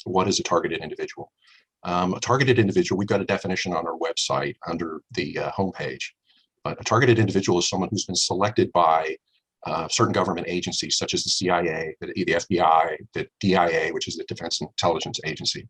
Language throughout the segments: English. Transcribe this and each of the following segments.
what is a targeted individual? A targeted individual, we've got a definition on our website under the homepage. But a targeted individual is someone who's been selected by certain government agencies, such as the CIA, the FBI, the DIA, which is the Defense Intelligence Agency.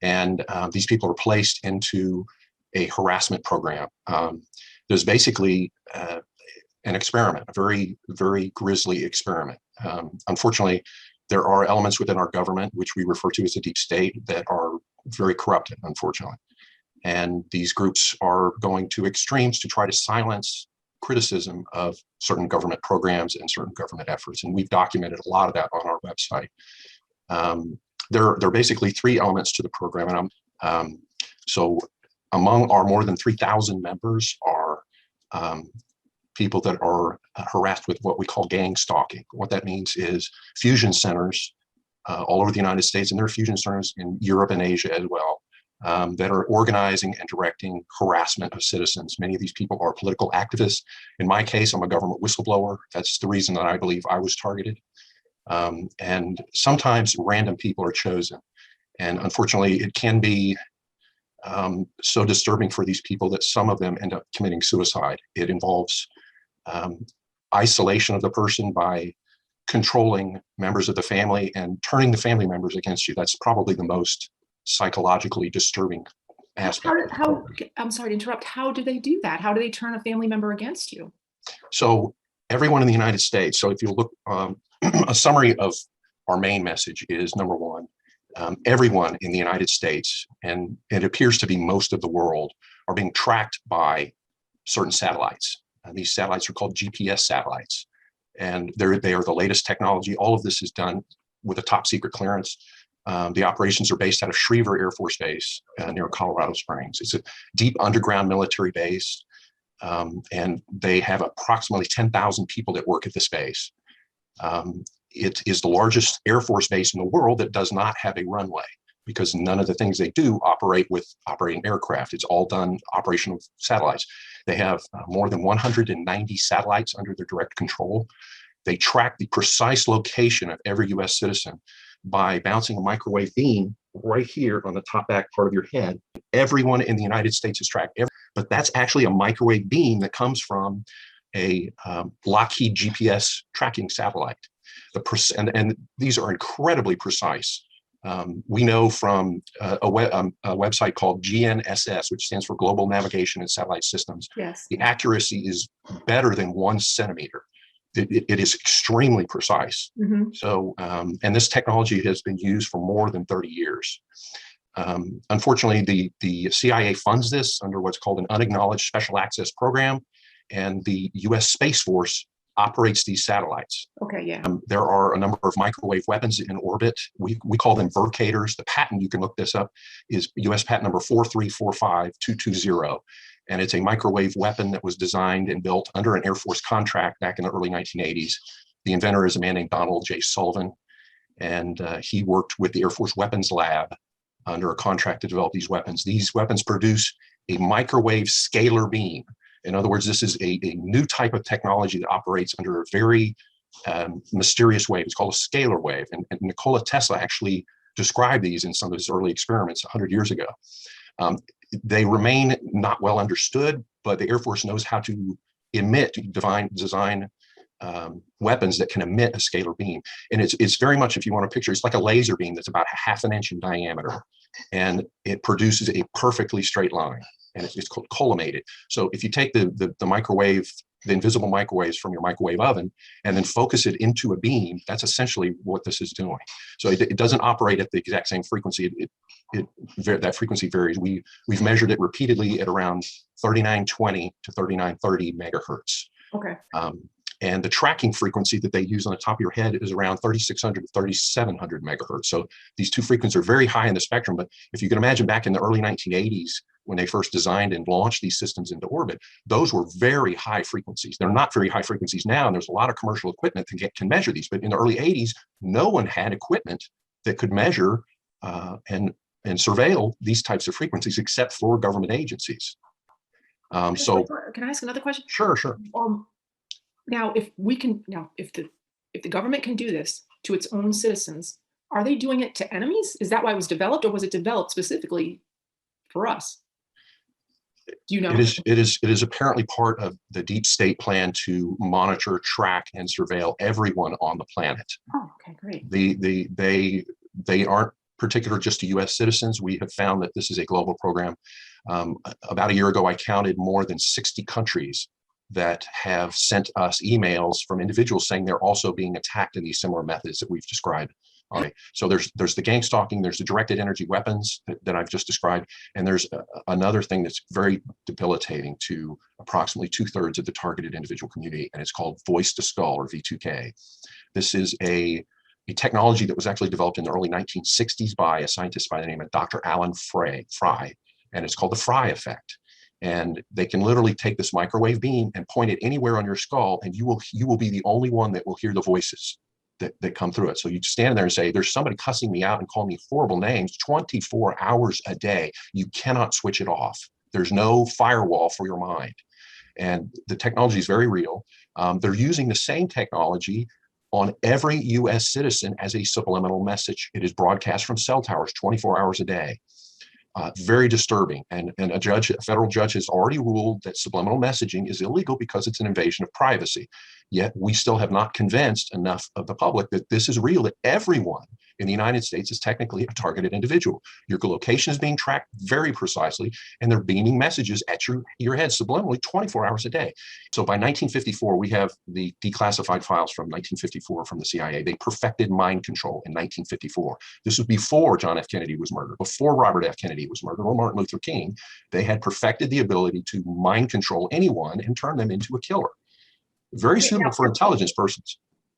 And these people are placed into a harassment program. There's basically an experiment, a very, very grisly experiment. Unfortunately, there are elements within our government, which we refer to as the deep state, that are very corrupted, unfortunately. And these groups are going to extremes to try to silence criticism of certain government programs and certain government efforts. And we've documented a lot of that on our website. There are basically three elements to the program. And so among our more than 3,000 members are people that are harassed with what we call gang stalking. What that means is fusion centers all over the United States, and there are fusion centers in Europe and Asia as well, that are organizing and directing harassment of citizens. Many of these people are political activists. In my case, I'm a government whistleblower. That's the reason that I believe I was targeted. And sometimes random people are chosen. And unfortunately, it can be so disturbing for these people that some of them end up committing suicide. It involves isolation of the person by controlling members of the family and turning the family members against you. That's probably the most psychologically disturbing aspect. I'm sorry to interrupt. How do they do that? How do they turn a family member against you? So everyone in the United States, so if you look, a summary of our main message is, number one, everyone in the United States, and it appears to be most of the world, are being tracked by certain satellites. These satellites are called GPS satellites, and they are the latest technology. All of this is done with a top secret clearance. The operations are based out of Schriever Air Force Base near Colorado Springs. It's a deep underground military base, and they have approximately 10,000 people that work at this base. It is the largest Air Force base in the world that does not have a runway, because none of the things they do operate with operating aircraft. It's all done operational satellites. They have more than 190 satellites under their direct control. They track the precise location of every US citizen by bouncing a microwave beam right here on the top back part of your head. Everyone in the United States is tracked, but that's actually a microwave beam that comes from a Lockheed GPS tracking satellite. And these are incredibly precise. We know from a website called GNSS, which stands for Global Navigation and Satellite Systems, yes, the accuracy is better than 1 centimeter. It is extremely precise. Mm-hmm. So, and this technology has been used for more than 30 years. Unfortunately, the CIA funds this under what's called an unacknowledged special access program, and the US Space Force operates these satellites. Okay, yeah. There are a number of microwave weapons in orbit. We call them Vercators. The patent, you can look this up, is US patent number 4345220. And it's a microwave weapon that was designed and built under an Air Force contract back in the early 1980s. The inventor is a man named Donald J. Sullivan, and he worked with the Air Force Weapons Lab under a contract to develop these weapons. These weapons produce a microwave scalar beam. In other words, this is a new type of technology that operates under a very mysterious wave. It's called a scalar wave. And Nikola Tesla actually described these in some of his early experiments 100 years ago. They remain not well understood, but the Air Force knows how to design weapons that can emit a scalar beam. And it's very much, if you want a picture, it's like a laser beam that's about 1/2 inch in diameter, and it produces a perfectly straight line, and it's called collimated. So if you take the microwave, the invisible microwaves from your microwave oven, and then focus it into a beam, that's essentially what this is doing. So it doesn't operate at the exact same frequency. That frequency varies. We've measured it repeatedly at around 3920 to 3930 megahertz. Okay. And the tracking frequency that they use on the top of your head is around 3600 to 3700 megahertz. So these two frequencies are very high in the spectrum. But if you can imagine back in the early 1980s, when they first designed and launched these systems into orbit, those were very high frequencies. They're not very high frequencies now, and there's a lot of commercial equipment that can measure these. But in the early 80s, no one had equipment that could measure and surveil these types of frequencies except for government agencies. So can I ask another question? Sure. Now, if the government can do this to its own citizens, Are they doing it to enemies? Is that why it was developed, or was it developed specifically for us? Do you know? It is apparently part of the deep state plan to monitor, track, and surveil everyone on the planet. Oh, okay, great. They aren't particular just to U.S. citizens. We have found that this is a global program. About a year ago, I counted more than 60 countries that have sent us emails from individuals saying they're also being attacked in these similar methods that we've described. Okay, so there's the gang stalking, there's the directed energy weapons that I've just described, and there's another thing that's very debilitating to approximately 2/3 of the targeted individual community, and it's called voice to skull, or V2K. This is a technology that was actually developed in the early 1960s by a scientist by the name of Dr. Alan Fry, and it's called the Fry effect. And they can literally take this microwave beam and point it anywhere on your skull, and you will be the only one that will hear the voices that come through it. So you stand there and say, there's somebody cussing me out and calling me horrible names 24 hours a day. You cannot switch it off. There's no firewall for your mind. And the technology is very real. They're using the same technology on every US citizen as a subliminal message. It is broadcast from cell towers 24 hours a day. Very disturbing. And a federal judge has already ruled that subliminal messaging is illegal because it's an invasion of privacy. Yet we still have not convinced enough of the public that this is real, that everyone in the United States is technically a targeted individual. Your location is being tracked very precisely, and they're beaming messages at your head subliminally 24 hours a day. So by 1954, we have the declassified files from 1954 from the CIA. They perfected mind control in 1954. This was before John F. Kennedy was murdered, before Robert F. Kennedy was murdered, or Martin Luther King. They had perfected the ability to mind control anyone and turn them into a killer. Very suitable for intelligence persons.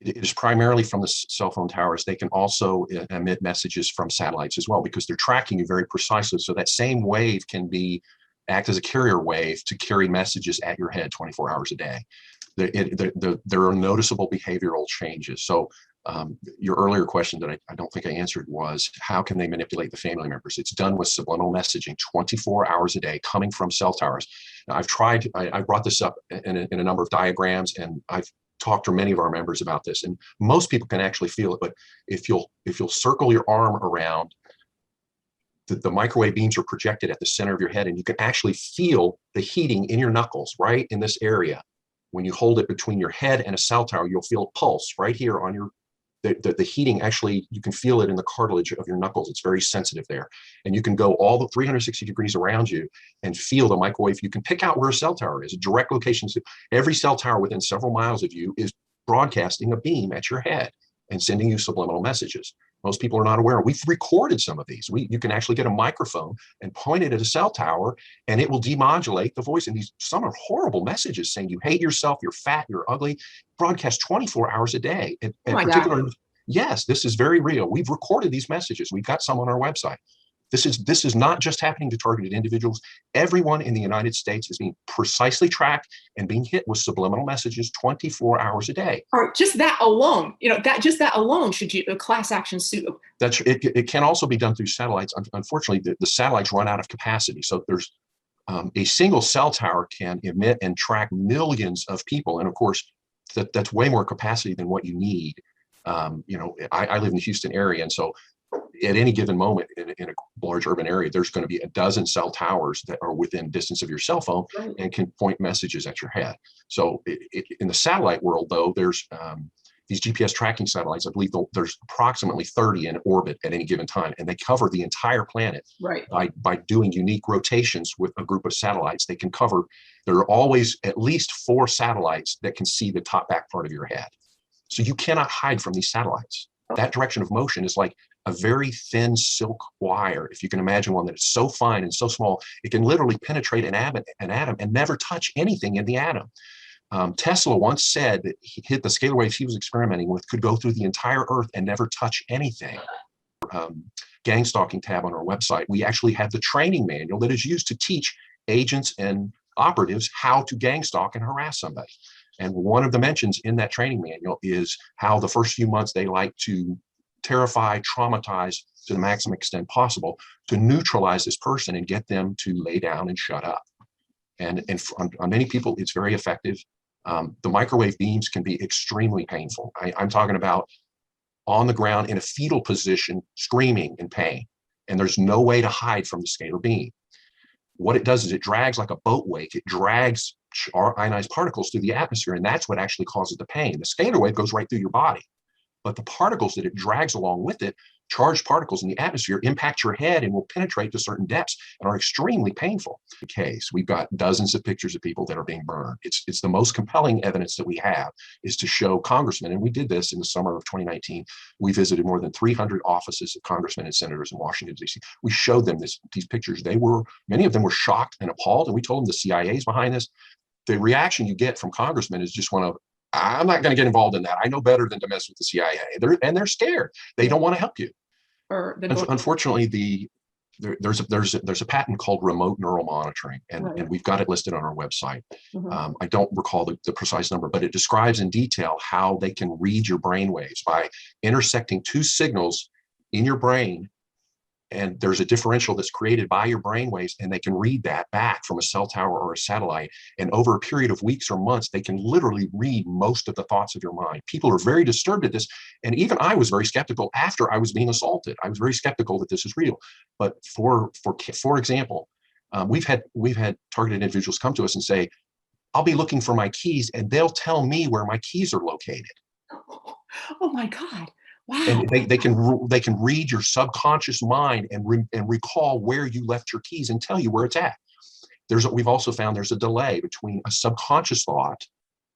It is primarily from the cell phone towers. They can also emit messages from satellites as well, because they're tracking you very precisely. So that same wave can act as a carrier wave to carry messages at your head 24 hours a day. There are noticeable behavioral changes. So your earlier question that I don't think I answered was, how can they manipulate the family members? It's done with subliminal messaging 24 hours a day coming from cell towers. Now, I brought this up in a number of diagrams, and I've talked to many of our members about this, and most people can actually feel it. But if you'll circle your arm around, the microwave beams are projected at the center of your head, and you can actually feel the heating in your knuckles right in this area. When you hold it between your head and a cell tower, you'll feel a pulse right here on the heating. Actually, you can feel it in the cartilage of your knuckles. It's very sensitive there. And you can go all the 360 degrees around you and feel the microwave. You can pick out where a cell tower is. A direct location. Every cell tower within several miles of you is broadcasting a beam at your head and sending you subliminal messages. Most people are not aware. We've recorded some of these. You can actually get a microphone and point it at a cell tower, and it will demodulate the voice. And some are horrible messages saying you hate yourself, you're fat, you're ugly, broadcast 24 hours a day. And God. Yes, this is very real. We've recorded these messages. We've got some on our website. This is not just happening to targeted individuals. Everyone in the United States is being precisely tracked and being hit with subliminal messages 24 hours a day. Or just that alone, that alone should a class action suit. That's it. It can also be done through satellites. Unfortunately, the satellites run out of capacity. So there's a single cell tower can emit and track millions of people, and of course, that's way more capacity than what you need. I live in the Houston area, and so at any given moment in a large urban area, there's going to be a dozen cell towers that are within distance of your cell phone and can point messages at your head. So in the satellite world, though, there's these GPS tracking satellites. I believe there's approximately 30 in orbit at any given time, and they cover the entire planet. Right. By doing unique rotations with a group of satellites. They can cover, there are always at least 4 satellites that can see the top back part of your head. So you cannot hide from these satellites. That direction of motion is like a very thin silk wire. If you can imagine one that is so fine and so small, it can literally penetrate an atom and never touch anything in the atom. Tesla once said that the scalar waves he was experimenting with could go through the entire Earth and never touch anything. Gang stalking tab on our website, we actually have the training manual that is used to teach agents and operatives how to gang stalk and harass somebody. And one of the mentions in that training manual is how the first few months they like to terrify, traumatize to the maximum extent possible to neutralize this person and get them to lay down and shut up. And on many people, it's very effective. The microwave beams can be extremely painful. I'm talking about on the ground in a fetal position, screaming in pain. And there's no way to hide from the scalar beam. What it does is it drags like a boat wake. It drags ionized particles through the atmosphere, and that's what actually causes the pain. The scalar wave goes right through your body, but the particles that it drags along with it, charged particles in the atmosphere, impact your head and will penetrate to certain depths and are extremely painful. The case, we've got dozens of pictures of people that are being burned. It's the most compelling evidence that we have is to show congressmen, and we did this in the summer of 2019. We visited more than 300 offices of congressmen and senators in Washington, D.C. We showed them these pictures. Many of them were shocked and appalled, and we told them the CIA is behind this. The reaction you get from congressmen is just one of, I'm not going to get involved in that. I know better than to mess with the CIA. They're scared. They don't want to help you. Unfortunately, there's a patent called remote neural monitoring, and we've got it listed on our website. I don't recall the precise number, but it describes in detail how they can read your brain waves by intersecting two signals in your brain. And there's a differential that's created by your brain waves, and they can read that back from a cell tower or a satellite. And over a period of weeks or months, they can literally read most of the thoughts of your mind. People are very disturbed at this. And even I was very skeptical after I was being assaulted. I was very skeptical that this is real. But for example, we've had targeted individuals come to us and say, I'll be looking for my keys, and they'll tell me where my keys are located. Oh my God. Wow. And they can read your subconscious mind and recall where you left your keys and tell you where it's at. We've also found there's a delay between a subconscious thought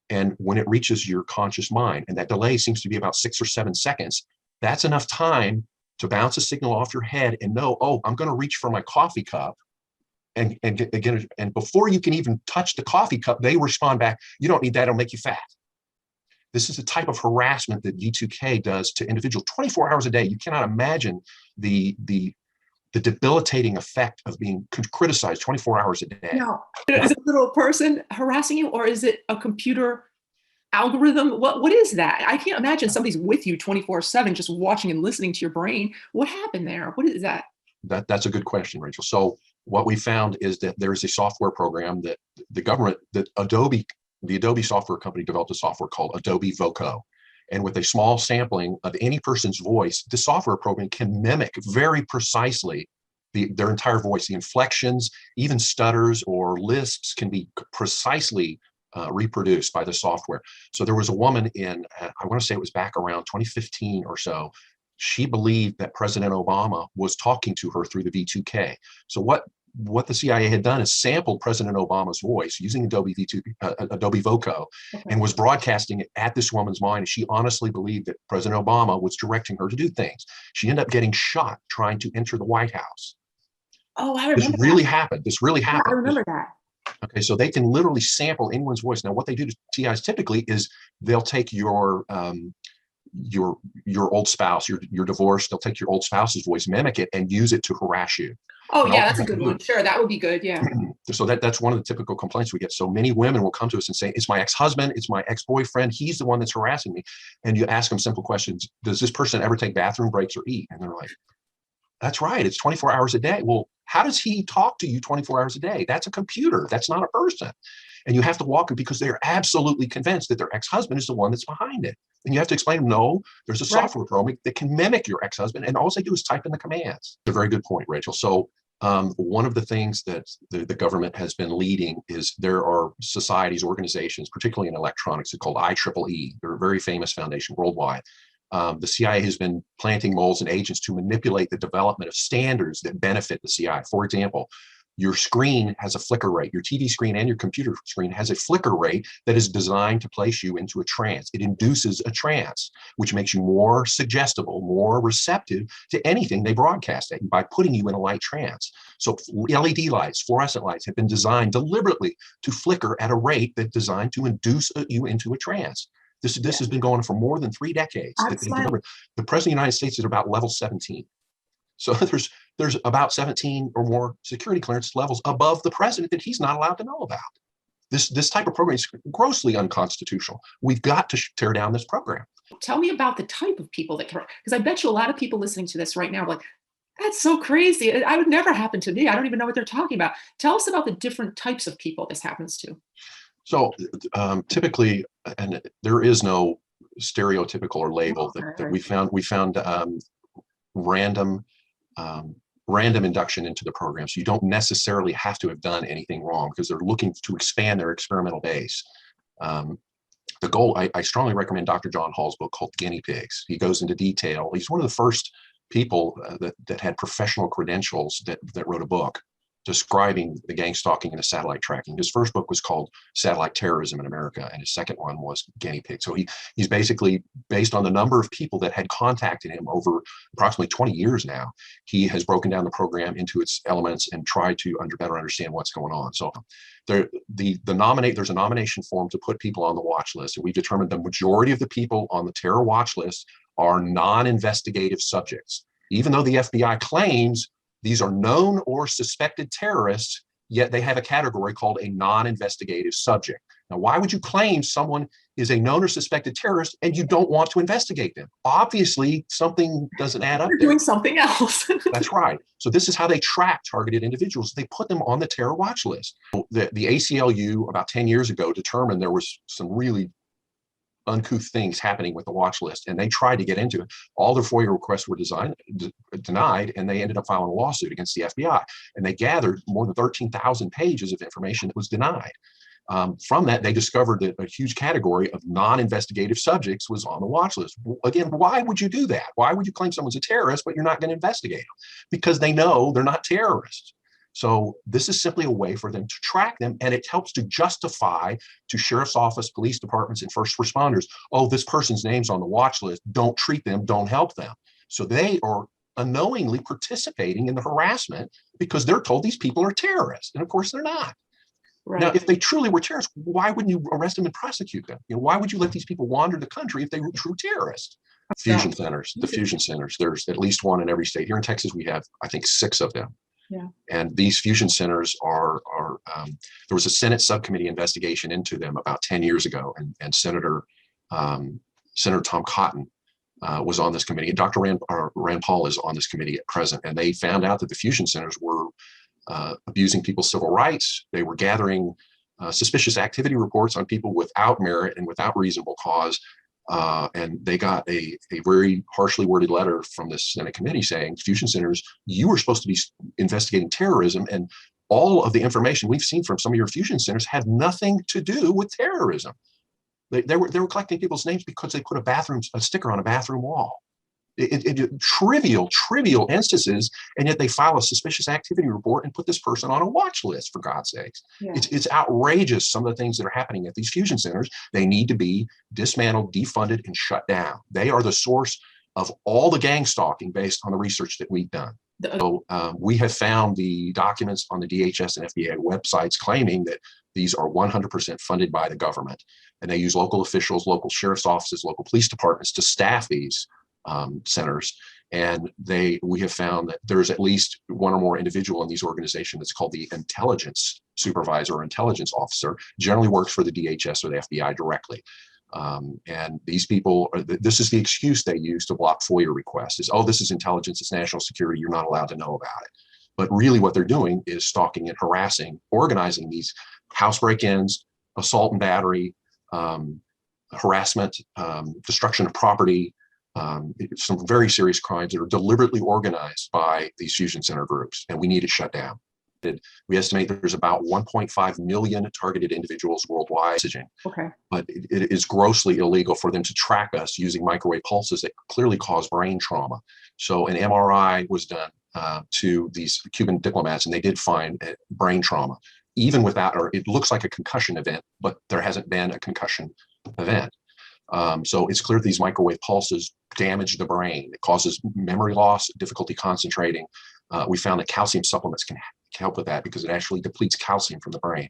and when it reaches your conscious mind, and that delay seems to be about 6 or 7 seconds. That's enough time to bounce a signal off your head and know, oh, I'm going to reach for my coffee cup, and before you can even touch the coffee cup, they respond back, you don't need that, it'll make you fat. This is the type of harassment that V2K does to individuals 24 hours a day. You cannot imagine the debilitating effect of being criticized 24 hours a day. Now, is it a little person harassing you, or is it a computer algorithm? What is that? I can't imagine somebody's with you 24/7 just watching and listening to your brain. What happened there? What is that? That's a good question, Rachel. So what we found is that there's a software program that the Adobe software company developed a software called Adobe Voco. And with a small sampling of any person's voice, the software program can mimic very precisely their entire voice. The inflections, even stutters or lisps can be precisely reproduced by the software. So there was a woman I want to say it was back around 2015 or so. She believed that President Obama was talking to her through the V2K. So what the CIA had done is sampled President Obama's voice using Adobe Voco, and was broadcasting it at this woman's mind. And she honestly believed that President Obama was directing her to do things. She ended up getting shot trying to enter the White House. Oh, I remember This really happened. This really happened. Yeah, I remember that. Okay, so they can literally sample anyone's voice. Now, what they do to TIs typically is they'll take your old spouse, you're divorced, they'll take your old spouse's voice, mimic it, and use it to harass you. Oh, yeah, that's a good one. Sure, that would be good. Yeah. So that's one of the typical complaints we get. So many women will come to us and say, it's my ex-husband, it's my ex-boyfriend, he's the one that's harassing me. And you ask them simple questions. Does this person ever take bathroom breaks or eat? And they're like, that's right, it's 24 hours a day. Well, how does he talk to you 24 hours a day? That's a computer. That's not a person. And you have to walk them because they're absolutely convinced that their ex-husband is the one that's behind it. And you have to explain, no, there's a software program that can mimic your ex-husband, and all they do is type in the commands. It's a very good point, Rachel. So one of the things that the government has been leading is there are societies, organizations, particularly in electronics, called IEEE. They're a very famous foundation worldwide. The CIA has been planting moles and agents to manipulate the development of standards that benefit the CIA. For example, your screen has a flicker rate. Your TV screen and your computer screen has a flicker rate that is designed to place you into a trance. It induces a trance, which makes you more suggestible, more receptive to anything they broadcast at you by putting you in a light trance. So LED lights, fluorescent lights have been designed deliberately to flicker at a rate that's designed to induce you into a trance. This has been going on for more than 3 decades. The President of the United States is about level 17. So there's about 17 or more security clearance levels above the president that he's not allowed to know about. This type of program is grossly unconstitutional. We've got to tear down this program. Tell me about the type of people that can, because I bet you a lot of people listening to this right now are like, that's so crazy. I would never happen to me. I don't even know what they're talking about. Tell us about the different types of people this happens to. So typically, and there is no stereotypical or label that we found. We found random random induction into the program. So you don't necessarily have to have done anything wrong because they're looking to expand their experimental base. The goal, I strongly recommend Dr. John Hall's book called Guinea Pigs. He goes into detail. He's one of the first people that had professional credentials that wrote a book describing the gang stalking and the satellite tracking. His first book was called Satellite Terrorism in America, and his second one was Guinea Pig. So he's basically, based on the number of people that had contacted him over approximately 20 years now, he has broken down the program into its elements and tried to better understand what's going on. So there's a nomination form to put people on the watch list, and we've determined the majority of the people on the terror watch list are non-investigative subjects. Even though the FBI claims these are known or suspected terrorists, yet they have a category called a non-investigative subject. Now, why would you claim someone is a known or suspected terrorist and you don't want to investigate them? Obviously, something doesn't add up. You're doing something else. That's right. So this is how they track targeted individuals. They put them on the terror watch list. The ACLU about 10 years ago determined there was some really uncouth things happening with the watch list, and they tried to get into it. All their FOIA requests were denied, and they ended up filing a lawsuit against the FBI. And they gathered more than 13,000 pages of information that was denied. From that, they discovered that a huge category of non-investigative subjects was on the watch list. Again, why would you do that? Why would you claim someone's a terrorist, but you're not going to investigate them? Because they know they're not terrorists. So this is simply a way for them to track them, and it helps to justify to sheriff's office, police departments, and first responders, oh, this person's name's on the watch list, don't treat them, don't help them. So they are unknowingly participating in the harassment because they're told these people are terrorists, and of course they're not. Right. Now, if they truly were terrorists, why wouldn't you arrest them and prosecute them? Why would you let these people wander the country if they were true terrorists? Fusion centers, the fusion centers, there's at least one in every state. Here in Texas, we have, I think, 6 of them. Yeah. And these fusion centers are there was a Senate subcommittee investigation into them about 10 years ago, and Senator Tom Cotton was on this committee. Dr. Rand Paul is on this committee at present, and they found out that the fusion centers were abusing people's civil rights. They were gathering suspicious activity reports on people without merit and without reasonable cause. And they got a very harshly worded letter from this Senate committee saying, fusion centers, you were supposed to be investigating terrorism, and all of the information we've seen from some of your fusion centers had nothing to do with terrorism. They were collecting people's names because they put a sticker on a bathroom wall. Trivial instances, and yet they file a suspicious activity report and put this person on a watch list, for God's sakes. Yeah. It's outrageous, some of the things that are happening at these fusion centers. They need to be dismantled, defunded, and shut down. They are the source of all the gang stalking based on the research that we've done. So we have found the documents on the DHS and FDA websites claiming that these are 100% funded by the government, and they use local officials, local sheriff's offices, local police departments to staff these centers. And we have found that there's at least one or more individual in these organizations that's called the intelligence supervisor or intelligence officer, generally works for the DHS or the FBI directly. And these people, this is the excuse they use to block FOIA requests is, oh, this is intelligence, it's national security, you're not allowed to know about it. But really what they're doing is stalking and harassing, organizing these house break-ins, assault and battery, harassment, destruction of property, some very serious crimes that are deliberately organized by these fusion center groups, and we need it shut down. We estimate there's about 1.5 million targeted individuals worldwide. Okay. But it is grossly illegal for them to track us using microwave pulses that clearly cause brain trauma. So an MRI was done to these Cuban diplomats, and they did find brain trauma, even without, or it looks like a concussion event, but there hasn't been a concussion event. So it's clear that these microwave pulses damage the brain. It causes memory loss, difficulty concentrating. We found that calcium supplements can help with that because it actually depletes calcium from the brain.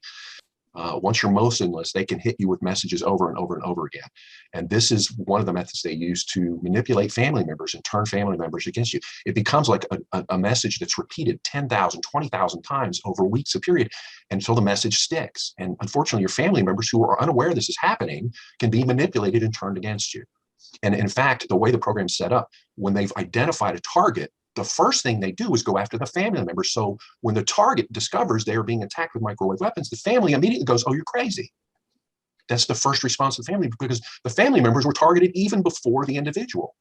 Once you're motionless, they can hit you with messages over and over and over again. And this is one of the methods they use to manipulate family members and turn family members against you. It becomes like a message that's repeated 10,000, 20,000 times over weeks of period until the message sticks. And unfortunately, your family members who are unaware this is happening can be manipulated and turned against you. And in fact, the way the program's set up, when they've identified a target, the first thing they do is go after the family members. So when the target discovers they are being attacked with microwave weapons, the family immediately goes, oh, you're crazy. that's the first response of the family, because the family members were targeted even before the individual.